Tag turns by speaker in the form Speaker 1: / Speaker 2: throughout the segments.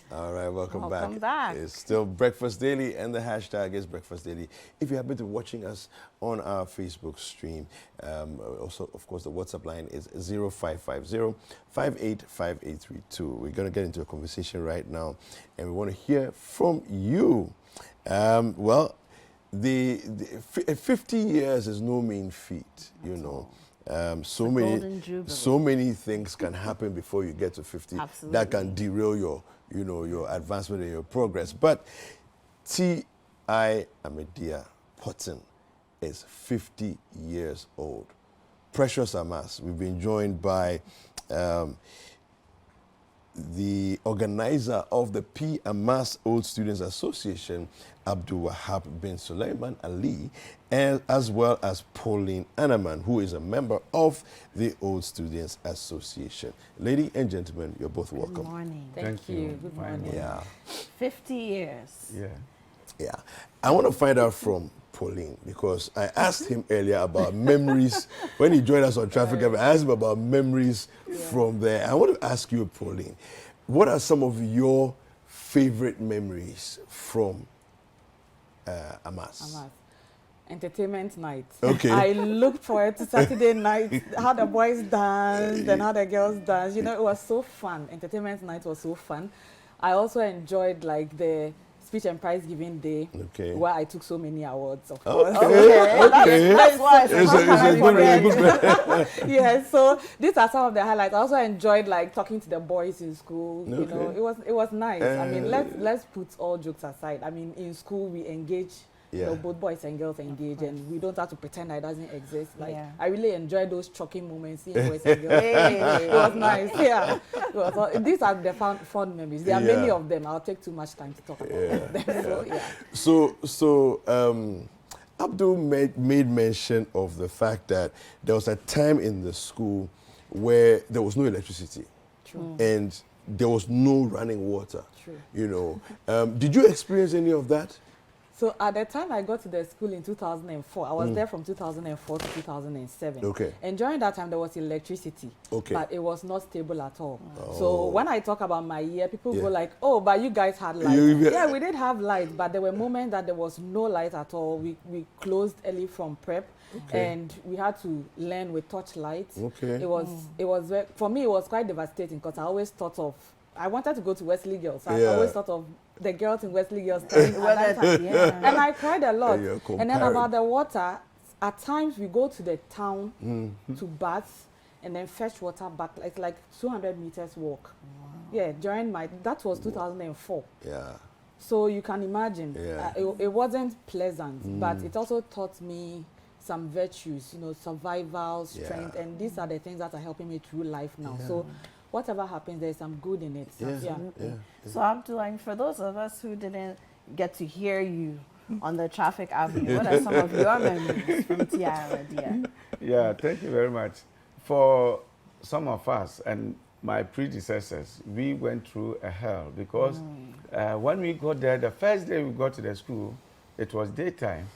Speaker 1: All right, welcome
Speaker 2: back.
Speaker 1: It's still Breakfast Daily, and the hashtag is Breakfast Daily. If you happen to be watching us on our Facebook stream, also, of course, the WhatsApp line is 0550-585832. We're going to get into a conversation right now, and we want to hear from you. Well, the 50 years is no mean feat, you know. So many things can happen before you get to 50.
Speaker 2: Absolutely.
Speaker 1: That can derail your advancement and your progress. But Ahmadiyya Potting is 50 years old. Precious Amas. We've been joined by the organizer of the P. Amas Old Students Association, Abdul Wahab bin Sulaiman Ali, and as well as Pauline Anaman, who is a member of the Old Students Association. Ladies and gentlemen, you're both welcome.
Speaker 2: Good morning.
Speaker 3: Thank you.
Speaker 2: Good morning.
Speaker 1: Yeah.
Speaker 2: 50 years.
Speaker 1: Yeah. I want to find out from Pauline, because I asked him earlier about memories when he joined us on Traffic. I asked him about memories from there. I want to ask you, Pauline, what are some of your favorite memories from Amas?
Speaker 3: Entertainment night.
Speaker 1: Okay.
Speaker 3: I looked forward to Saturday night, how the boys danced and how the girls danced. You know, it was so fun. Entertainment night was so fun. I also enjoyed like the speech and prize giving day, where I took so many awards, of course.
Speaker 1: Okay.
Speaker 2: That's why
Speaker 1: it's a good.
Speaker 3: Yeah, so these are some of the highlights. I also enjoyed like talking to the boys in school. You know, it was nice. I mean, let's put all jokes aside. I mean, in school we engage. You know, both boys and girls engage, and we don't have to pretend that it doesn't exist. Like I really enjoyed those shocking moments, seeing boys and girls. It was nice. Yeah, these are the fun memories. There are many of them. I'll take too much time to talk about them.
Speaker 1: So Abdul made mention of the fact that there was a time in the school where there was no electricity.
Speaker 3: True.
Speaker 1: And there was no running water.
Speaker 3: True.
Speaker 1: You know, did you experience any of that?
Speaker 3: So at the time I got to the school in 2004, I was there from 2004 to 2007.
Speaker 1: Okay.
Speaker 3: And during that time there was electricity, but it was not stable at all.
Speaker 1: Oh.
Speaker 3: So when I talk about my year, people go like, "Oh, but you guys had light." Yeah, we did have light, but there were moments that there was no light at all. We closed early from prep. And we had to learn with torchlight. It was for me it was quite devastating, because I always thought of, I wanted to go to Wesley Girls. So I always thought of the girls in Wesley Girls. And I cried a lot. And then about the water, at times we go to the town to bath and then fetch water back. It's like 200 meters walk. Wow. Yeah, that was 2004.
Speaker 1: Yeah.
Speaker 3: So you can imagine, it wasn't pleasant, but it also taught me some virtues, you know, survival, strength, and these are the things that are helping me through life now. So whatever happens, there's some good in it.
Speaker 2: So Abdul, and for those of us who didn't get to hear you on the Traffic Avenue, what are some of your memories from Ahmadiyya?
Speaker 4: Yeah, thank you very much. For some of us and my predecessors, we went through a hell, because when we got there, the first day we got to the school, it was daytime.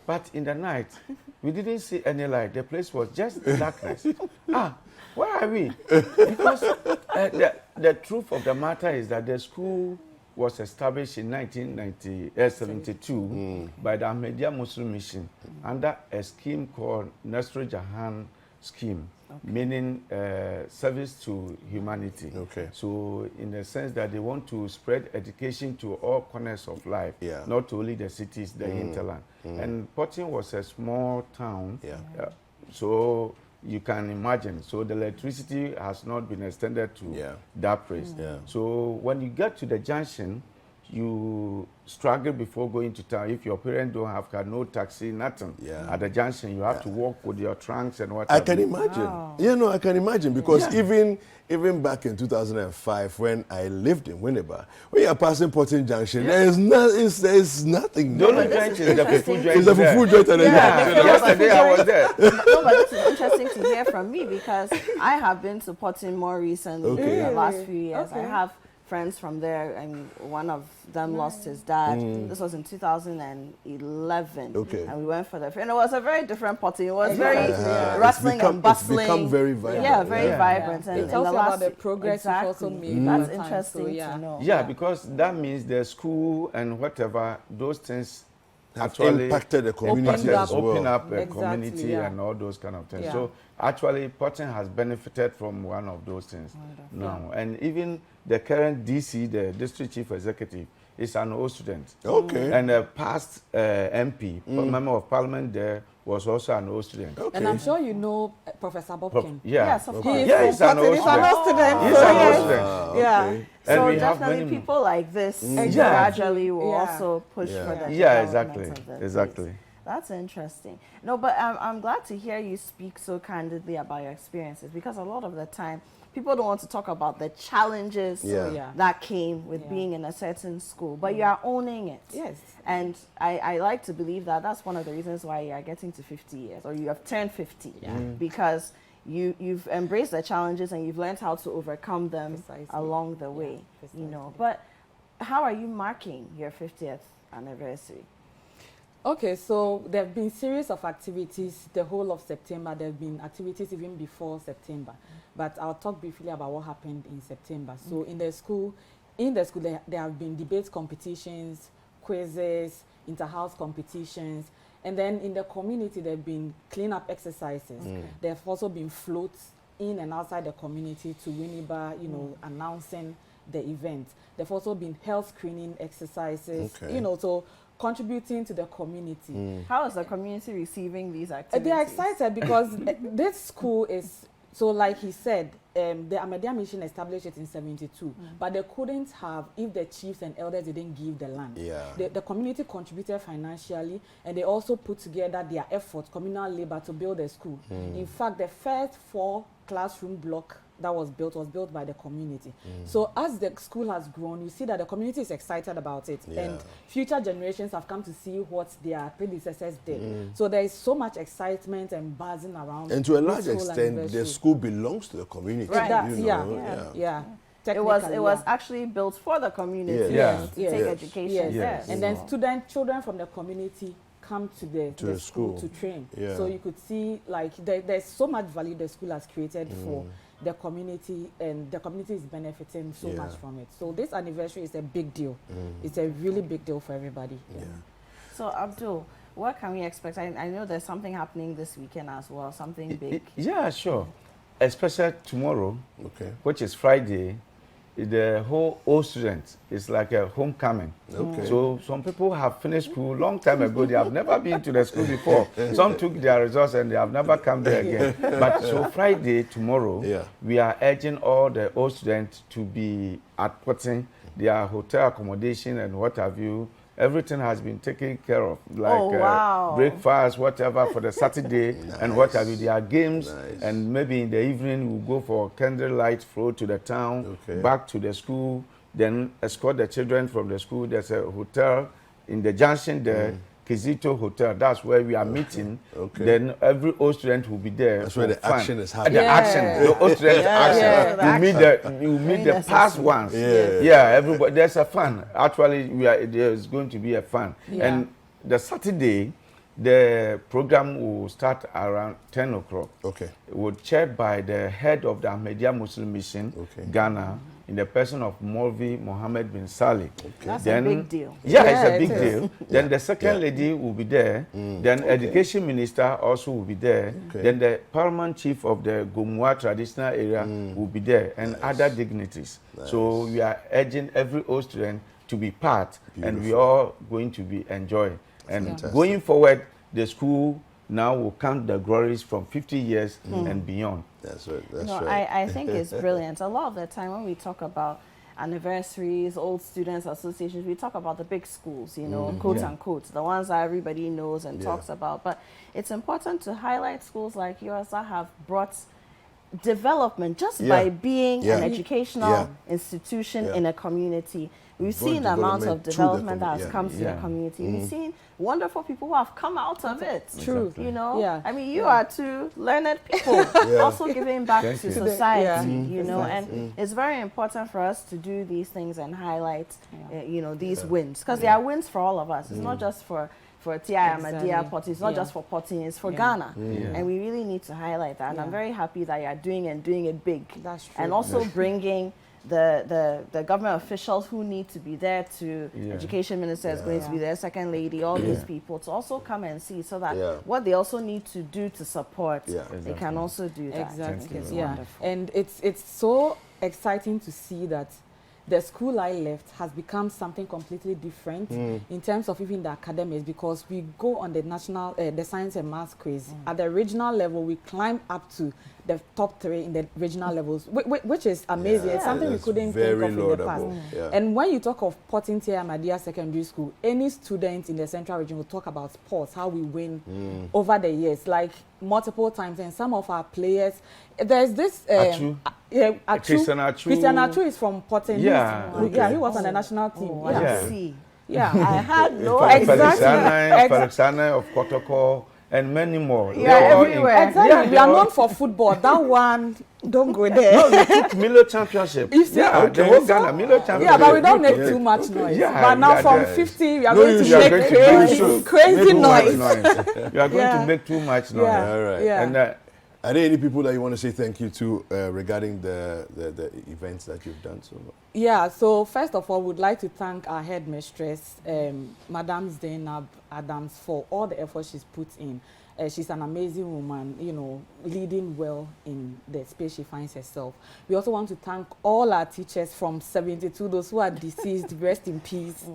Speaker 4: But in the night, we didn't see any light. The place was just darkness. Where are we? Because the truth of the matter is that the school was established in 1972 by the Ahmadiyya Muslim Mission under a scheme called Nasrul Jahan Scheme, meaning service to humanity. So in the sense that they want to spread education to all corners of life, not only the cities, the hinterland. And Potting was a small town, so you can imagine. So the electricity has not been extended to that place. So when you get to the junction, you struggle before going to town. If your parents don't have car, no taxi, nothing. At the junction, you have to walk with your trunks and whatever.
Speaker 1: I can imagine. Wow. I can imagine, because even back in 2005, when I lived in Winneba, when you're passing Potting Junction, there's nothing.
Speaker 4: The only junction is the Fufu joint.
Speaker 1: It's the Fufu joint at the junction.
Speaker 4: Yesterday I was there.
Speaker 2: No, but this is interesting to hear from me, because I have been to Potting more recently in the last few years. I have friends from there. I mean, one of them lost his dad. This was in 2011.
Speaker 1: Okay.
Speaker 2: And we went for the and it was a very different party. It was very rustling and bustling.
Speaker 1: It's become very vibrant.
Speaker 2: Yeah, very vibrant.
Speaker 3: Yeah.
Speaker 2: And
Speaker 3: It tells
Speaker 2: in
Speaker 3: you
Speaker 2: the
Speaker 3: about
Speaker 2: last
Speaker 3: the progress you've also made.
Speaker 2: That's
Speaker 3: over time.
Speaker 2: interesting
Speaker 3: So,
Speaker 2: to know.
Speaker 4: Yeah, because that means the school and whatever, those things
Speaker 1: have
Speaker 4: actually
Speaker 1: impacted the community
Speaker 3: Opened
Speaker 1: as well.
Speaker 4: open up a
Speaker 3: Exactly,
Speaker 4: community
Speaker 3: yeah.
Speaker 4: and all those kind of things.
Speaker 3: Yeah.
Speaker 4: So actually, Porton has benefited from one of those things now. And even the current DC, the district chief executive, is an old student.
Speaker 1: Okay.
Speaker 4: And a past MP, member of parliament there, was also an old student.
Speaker 1: Okay.
Speaker 3: And I'm sure you know Professor Bobkin.
Speaker 2: Yes, of course.
Speaker 4: He's an old student. He's an old student.
Speaker 3: Yeah.
Speaker 4: And
Speaker 2: So
Speaker 4: we have
Speaker 2: definitely
Speaker 4: many
Speaker 2: people like this
Speaker 3: Exactly.
Speaker 2: gradually will
Speaker 3: Yeah.
Speaker 2: also push for the
Speaker 4: Yeah,
Speaker 2: development
Speaker 4: exactly.
Speaker 2: of the
Speaker 4: Exactly.
Speaker 2: place. That's interesting. No, but I'm glad to hear you speak so candidly about your experiences, because a lot of the time people don't want to talk about the challenges
Speaker 1: Yeah.
Speaker 2: that came with being in a certain school, but you are owning it.
Speaker 3: Yes.
Speaker 2: And I like to believe that that's one of the reasons why you are getting to 50 years, or you have turned 50, because you've embraced the challenges and you've learned how to overcome them
Speaker 3: Precisely.
Speaker 2: along the way,
Speaker 3: precisely.
Speaker 2: you know. But how are you marking your 50th anniversary?
Speaker 3: Okay, so there have been series of activities the whole of September. There have been activities even before September. But I'll talk briefly about what happened in September. So in the school there have been debate competitions, quizzes, inter-house competitions. And then in the community, there have been cleanup exercises. There have also been floats in and outside the community to Winneba, you know, announcing the event. There have also been health screening exercises, you know, so contributing to the community.
Speaker 2: How is the community receiving these activities?
Speaker 3: They are excited because this school is, so like he said, the Ahmadiyya mission established it in 72, but they couldn't have if the chiefs and elders didn't give the land.
Speaker 1: Yeah.
Speaker 3: The community contributed financially, and they also put together their efforts, communal labor, to build the school. In fact, the first 4 classroom block that was built by the community. So as the school has grown, you see that the community is excited about it, and future generations have come to see what their predecessors did. So there is so much excitement and buzzing around.
Speaker 1: And to a large
Speaker 3: this whole
Speaker 1: extent,
Speaker 3: anniversary.
Speaker 1: the school belongs to the community.
Speaker 2: Right.
Speaker 3: It
Speaker 1: You
Speaker 3: does,
Speaker 1: know,
Speaker 3: yeah.
Speaker 2: It was
Speaker 3: Technically,
Speaker 2: actually built for the community
Speaker 1: Yeah.
Speaker 2: to take education there.
Speaker 3: And then children from the community come to the school to train.
Speaker 1: Yeah.
Speaker 3: So you could see like there's so much value the school has created for the community, and the community is benefiting so much from it. So this anniversary is a big deal. It's a really big deal for everybody.
Speaker 2: So Abdul, what can we expect? I know there's something happening this weekend as well, something big.
Speaker 4: Yeah, sure. Especially tomorrow,
Speaker 1: Okay.
Speaker 4: which is Friday, the whole old students is like a homecoming.
Speaker 1: Okay.
Speaker 4: So some people have finished school long time ago. They have never been to the school before. Some took their results and they have never come there again. But so Friday, tomorrow, we are urging all the old students to be at Porton, their hotel accommodation and what have you. Everything has been taken care of, like breakfast, whatever, for the Saturday and what have you. There are games, and maybe in the evening we'll go for candlelight float to the town, back to the school, then escort the children from the school. There's a hotel in the junction there, Kizito Hotel. That's where we are meeting. Then every old student will be there.
Speaker 1: That's where the
Speaker 4: fun.
Speaker 1: action is happening.
Speaker 4: The action, the old student action. You meet the past ones. Everybody. There's a fun. Actually, there's going to be a fun. And the Saturday, the program will start around 10 o'clock.
Speaker 1: Okay.
Speaker 4: It will chaired by the head of the Ahmadiyya Muslim Mission, Ghana, in the person of Molvi Mohammed bin Salih.
Speaker 2: That's a big deal.
Speaker 4: Yeah, it's a big deal. Then the second lady will be there. Then education minister also will be there. Then the paramount chief of the Gumwa traditional area will be there, and other dignitaries. So we are urging every old student to be part, and we are going to be enjoying. And going forward, the school now will count the glories from 50 years and beyond.
Speaker 1: That's right. That's
Speaker 2: right. I think it's brilliant. A lot of the time when we talk about anniversaries, old students associations, we talk about the big schools, you know, quote unquote, the ones that everybody knows and talks about. But it's important to highlight schools like yours that have brought development just by being an educational institution in a community. We've seen the amount of development that has come to the community. We've seen wonderful people who have come out of it.
Speaker 3: True.
Speaker 2: You know, I mean, you are two learned people also giving back to society, you know, and it's very important for us to do these things and highlight, you know, these wins, because they are wins for all of us. It's not just for Ahmadiyya Potty, it's not just for Potty, it's for Ghana. And we really need to highlight that. And I'm very happy that you are doing it big.
Speaker 3: That's true.
Speaker 2: And also bringing the government officials who need to be there to education minister is going to be there, second lady, all these people to also come and see, so that what they also need to do to support, they can also do that.
Speaker 3: Exactly.
Speaker 2: It's wonderful.
Speaker 3: And it's so exciting to see that the school I left has become something completely different in terms of even the academics, because we go on the national, the science and maths quiz. At the regional level, we climb up to the top 3 in the regional levels, which is amazing. It's something we couldn't think of in the past. And when you talk of Potting Ahmadiyya Secondary School, any student in the central region will talk about sports, how we win over the years, like multiple times. And some of our players, there's this
Speaker 4: Christian
Speaker 3: Achu is from Potting. Yeah, he was on the national team. I had no
Speaker 4: Felix of Kotoko, and many more.
Speaker 3: Everywhere. Exactly. We are known for football. That one, don't go there.
Speaker 4: No, they took Milo Championship.
Speaker 3: The
Speaker 4: whole Ghana Milo Championship.
Speaker 3: Yeah, but we don't make too much noise. But now from 50, we are going to make crazy noise.
Speaker 4: We are going to make too much noise.
Speaker 1: All right. And are there any people that you want to say thank you to regarding the events that you've done so far?
Speaker 3: Yeah, so first of all, we'd like to thank our headmistress, Madam Zainab Adams, for all the effort she's put in. She's an amazing woman, you know, leading well in the space she finds herself. We also want to thank all our teachers from 72, those who are deceased, rest in peace.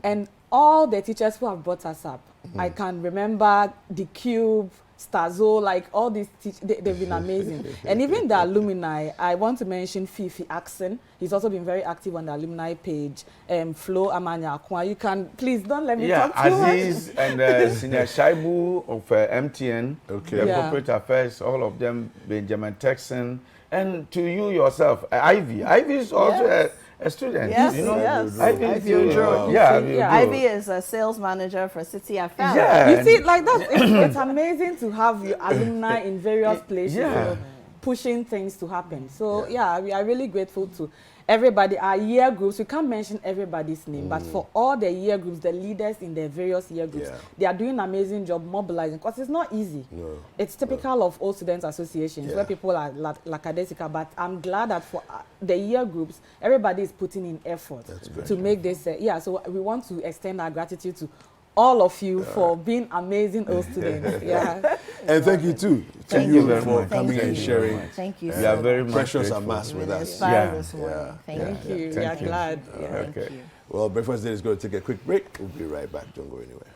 Speaker 3: And all the teachers who have brought us up. I can remember the Cube, Stazo, like all these they've been amazing. And even the alumni, I want to mention Fifi Axon. He's also been very active on the alumni page. Flo Amanya Akwa. You can, please don't let me talk too
Speaker 4: Aziz
Speaker 3: much.
Speaker 4: and Senior Shaibu of MTN, the corporate affairs, all of them, Benjamin Texan, and to you yourself, Ivy. Ivy is also a student.
Speaker 2: Yes,
Speaker 4: you know?
Speaker 2: Ivy Ivy is a sales manager for Citi.
Speaker 3: You see, like that, it's amazing to have your alumni in various places, you know, pushing things to happen. So we are really grateful to everybody, our year groups. We can't mention everybody's name, but for all the year groups, the leaders in the various year groups, they are doing an amazing job mobilizing, because it's not easy. It's typical of all students associations where people are lackadaisical, but I'm glad that for the year groups, everybody is putting in effort to make this. So we want to extend our gratitude to all of you for being amazing old students.
Speaker 1: And thank you too to you for coming and sharing.
Speaker 2: Thank you.
Speaker 4: You are very much
Speaker 1: precious and mass with us.
Speaker 2: Thank you.
Speaker 3: We are glad.
Speaker 2: Thank you.
Speaker 1: Well, Breakfast Day is going to take a quick break. We'll be right back. Don't go anywhere.